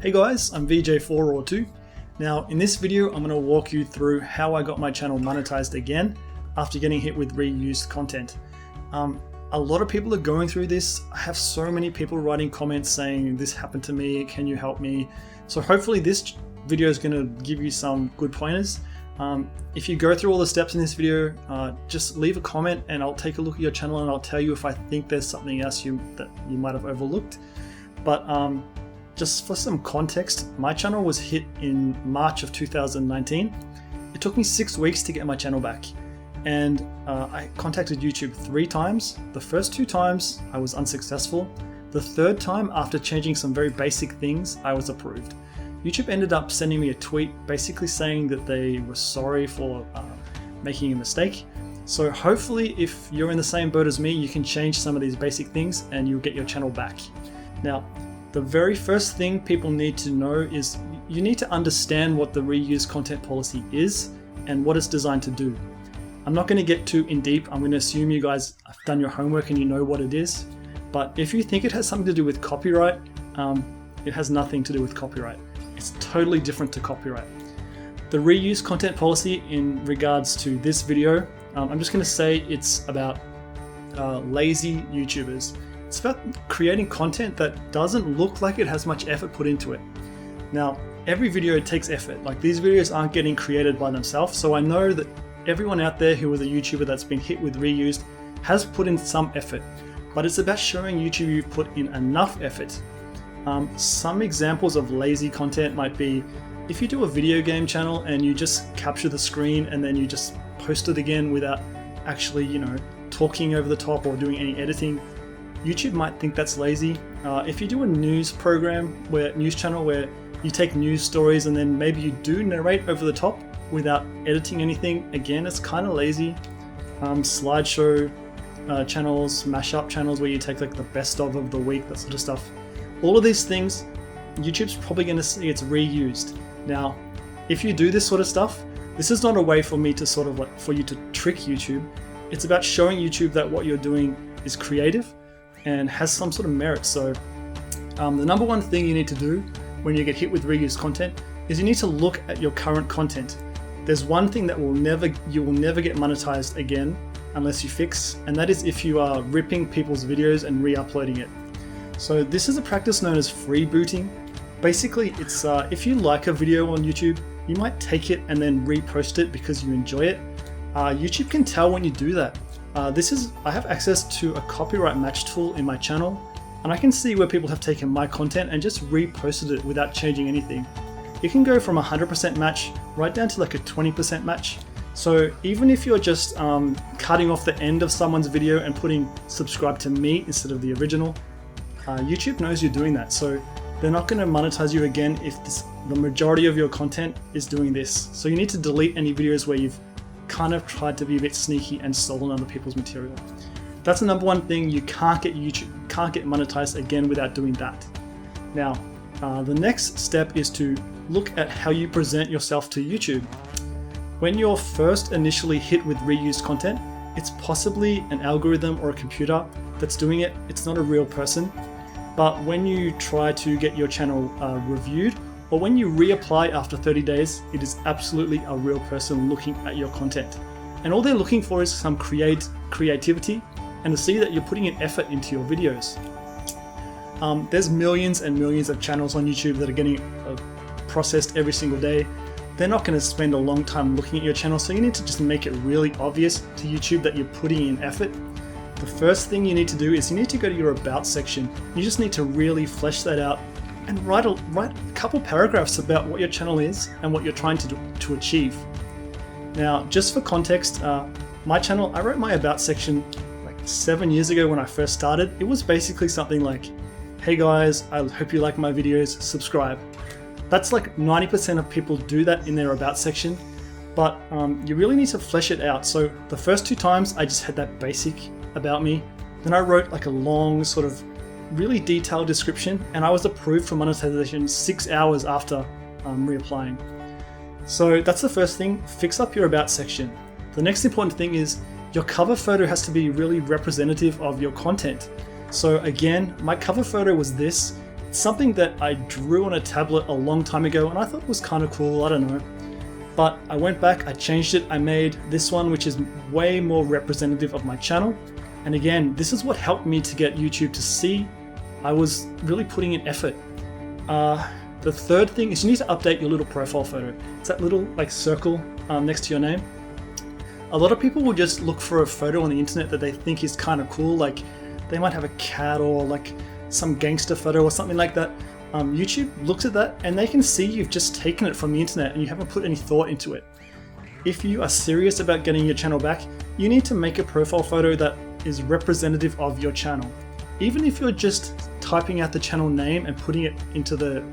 Hey guys, I'm VJ4Raw2. Now in this video I'm going to walk you through how I got my channel monetized again after getting hit with reused content. A lot of people are going through this. I have so many people writing comments saying this happened to me, can you help me? So hopefully this video is going to give you some good pointers. If you go through all the steps in this video, just leave a comment and I'll take a look at your channel and I'll tell you if I think there's something else that you might have overlooked. But just for some context, my channel was hit in March of 2019. It took me 6 weeks to get my channel back. And I contacted YouTube 3 times. The first 2 times I was unsuccessful. The third time, after changing some very basic things, I was approved. YouTube ended up sending me a tweet basically saying that they were sorry for making a mistake. So hopefully if you're in the same boat as me, you can change some of these basic things and you'll get your channel back. Now, the very first thing people need to know is you need to understand what the reuse content policy is and what it's designed to do. I'm not going to get too in deep. I'm going to assume you guys have done your homework and you know what it is. But if you think it has something to do with copyright, it has nothing to do with copyright. It's totally different to copyright. The reuse content policy in regards to this video, I'm just going to say it's about lazy YouTubers. It's about creating content that doesn't look like it has much effort put into it. Now, every video takes effort. Like, these videos aren't getting created by themselves. So I know that everyone out there who is a YouTuber that's been hit with reused has put in some effort, but it's about showing YouTube you've put in enough effort. Some examples of lazy content might be if you do a video game channel and you just capture the screen and then you just post it again without actually, talking over the top or doing any editing. YouTube might think that's lazy. If you do a news channel where you take news stories and then maybe you do narrate over the top without editing anything, again, it's kind of lazy. Slideshow channels, mashup channels where you take like the best of the week, that sort of stuff. All of these things, YouTube's probably going to see it's reused. Now, if you do this sort of stuff, this is not a way for me to for you to trick YouTube. It's about showing YouTube that what you're doing is creative and has some sort of merit. So the number one thing you need to do when you get hit with reused content is you need to look at your current content. There's one thing that you will never get monetized again unless you fix, and that is if you are ripping people's videos and re-uploading it. So this is a practice known as freebooting. Basically, it's if you like a video on YouTube, you might take it and then repost it because you enjoy it. YouTube can tell when you do that. I have access to a copyright match tool in my channel, and I can see where people have taken my content and just reposted it without changing anything. It can go from 100% match right down to like a 20% match. So even if you're just cutting off the end of someone's video and putting subscribe to me instead of the original, YouTube knows you're doing that. So they're not going to monetize you again if the majority of your content is doing this. So you need to delete any videos where you've kind of tried to be a bit sneaky and stolen other people's material. That's the number one thing. You can't get monetized again without doing that. Now, the next step is to look at how you present yourself to YouTube. When you're first initially hit with reused content, it's possibly an algorithm or a computer that's doing it. It's not a real person. But when you try to get your channel reviewed, or when you reapply after 30 days, it is absolutely a real person looking at your content. And all they're looking for is some creativity and to see that you're putting an effort into your videos. There's millions and millions of channels on YouTube that are getting processed every single day. They're not going to spend a long time looking at your channel, so you need to just make it really obvious to YouTube that you're putting in effort. The first thing you need to do is you need to go to your About section. You just need to really flesh that out and write a couple paragraphs about what your channel is and what you're trying to achieve. Now, just for context, my channel, I wrote my About section like 7 years ago when I first started. It was basically something like, hey guys, I hope you like my videos, subscribe. That's like 90% of people do that in their About section, but you really need to flesh it out. So the first 2 times I just had that basic about me. Then I wrote like a long sort of really detailed description, and I was approved for monetization 6 hours after reapplying. So that's the first thing. Fix up your About section. The next important thing is your cover photo has to be really representative of your content. So again, my cover photo was this. It's something that I drew on a tablet a long time ago and I thought it was kind of cool, I don't know. But I went back, I changed it, I made this one which is way more representative of my channel. And again, this is what helped me to get YouTube to see I was really putting in effort. The third thing is you need to update your little profile photo. It's that little like circle next to your name. A lot of people will just look for a photo on the internet that they think is kind of cool, like they might have a cat or like some gangster photo or something like that. YouTube looks at that and they can see you've just taken it from the internet and you haven't put any thought into it. If you are serious about getting your channel back, you need to make a profile photo that is representative of your channel. Even if you're just typing out the channel name and putting it into the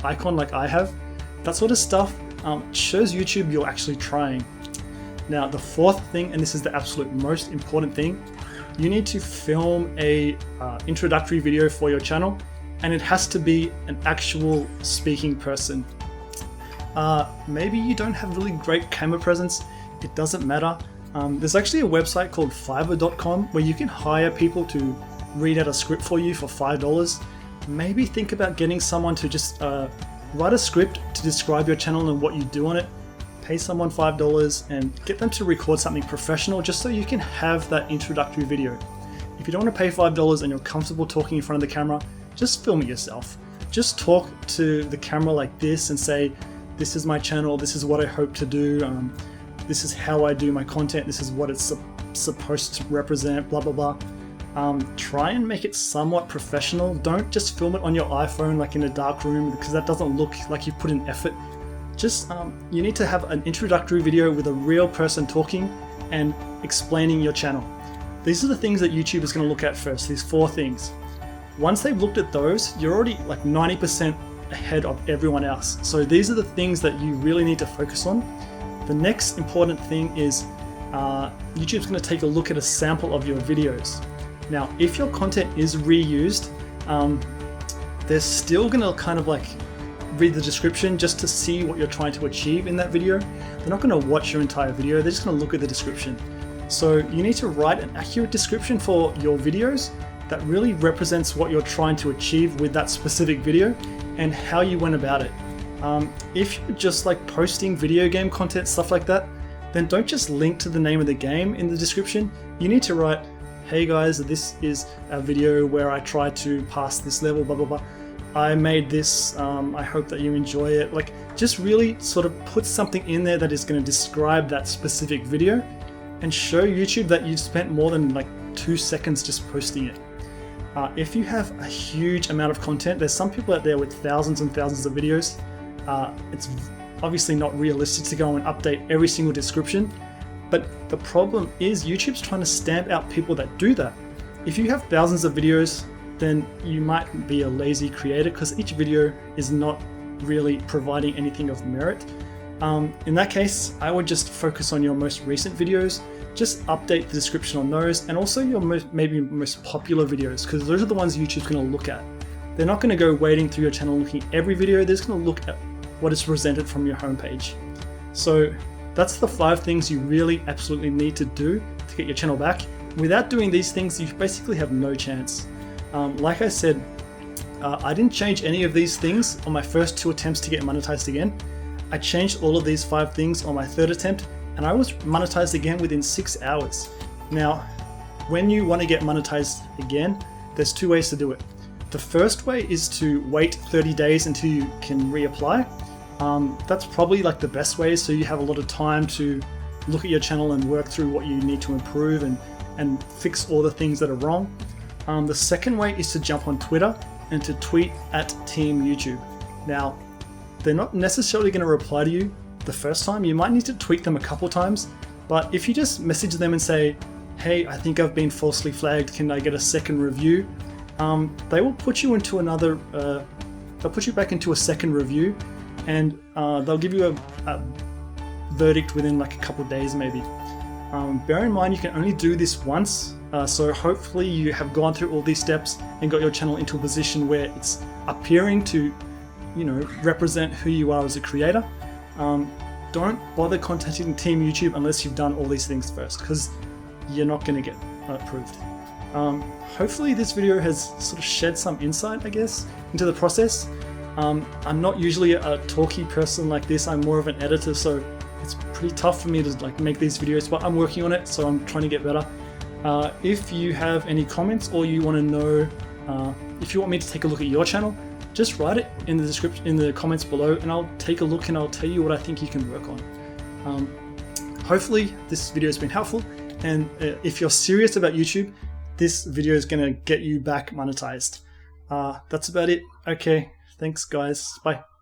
icon like I have, that sort of stuff shows YouTube you're actually trying. Now the fourth thing, and this is the absolute most important thing, you need to film a introductory video for your channel, and it has to be an actual speaking person. Maybe you don't have really great camera presence, it doesn't matter. There's actually a website called fiverr.com where you can hire people to read out a script for you for $5. Maybe think about getting someone to just write a script to describe your channel and what you do on it. Pay someone $5 and get them to record something professional just so you can have that introductory video. If you don't want to pay $5 and you're comfortable talking in front of the camera, just film it yourself. Just talk to the camera like this and say, this is my channel, this is what I hope to do, this is how I do my content, this is what it's supposed to represent, blah blah blah. Try and make it somewhat professional. Don't just film it on your iPhone like in a dark room, because that doesn't look like you put in effort. Just you need to have an introductory video with a real person talking and explaining your channel. These are the things that YouTube is going to look at first, these 4 things. Once they've looked at those, you're already like 90% ahead of everyone else. So these are the things that you really need to focus on. The next important thing is YouTube's going to take a look at a sample of your videos. Now, if your content is reused, they're still going to kind of like read the description just to see what you're trying to achieve in that video. They're not going to watch your entire video, they're just going to look at the description. So you need to write an accurate description for your videos that really represents what you're trying to achieve with that specific video and how you went about it. If you're just like posting video game content, stuff like that, then don't just link to the name of the game in the description. You need to write, hey guys, this is a video where I try to pass this level, blah blah blah. I made this, I hope that you enjoy it. Like, just really sort of put something in there that is going to describe that specific video and show YouTube that you spent more than like 2 seconds just posting it. If you have a huge amount of content, there's some people out there with thousands and thousands of videos. It's obviously not realistic to go and update every single description, but the problem is YouTube's trying to stamp out people that do that. If you have thousands of videos, then you might be a lazy creator because each video is not really providing anything of merit. In that case, I would just focus on your most recent videos, just update the description on those, and also your maybe most popular videos, because those are the ones YouTube's going to look at. They're not going to go wading through your channel looking at every video, they're just going to look at what is presented from your homepage. So that's the 5 things you really absolutely need to do to get your channel back. Without doing these things, you basically have no chance. Like I said, I didn't change any of these things on my first 2 attempts to get monetized again. I changed all of these 5 things on my 3rd attempt, and I was monetized again within 6 hours. Now, when you want to get monetized again, there's 2 ways to do it. The first way is to wait 30 days until you can reapply. That's probably like the best way, so you have a lot of time to look at your channel and work through what you need to improve and fix all the things that are wrong. The second way is to jump on Twitter and to tweet at Team YouTube. Now, they're not necessarily going to reply to you the first time. You might need to tweet them a couple times, but if you just message them and say, hey, I think I've been falsely flagged, can I get a second review? They will put you into another, they'll put you back into a second review, and they'll give you a verdict within like a couple of days maybe. Bear in mind you can only do this once, so hopefully you have gone through all these steps and got your channel into a position where it's appearing to, you know, represent who you are as a creator. Don't bother contacting Team YouTube unless you've done all these things first, because you're not going to get approved. Hopefully this video has sort of shed some insight, I guess, into the process. I'm not usually a talky person like this. I'm more of an editor, so it's pretty tough for me to like make these videos, but I'm working on it, so I'm trying to get better. If you have any comments or you want to know if you want me to take a look at your channel, just write it in the description, in the comments below, and I'll take a look and I'll tell you what I think you can work on. Hopefully this video has been helpful, and if you're serious about YouTube, this video is going to get you back monetized. That's about it. Okay, thanks guys, bye.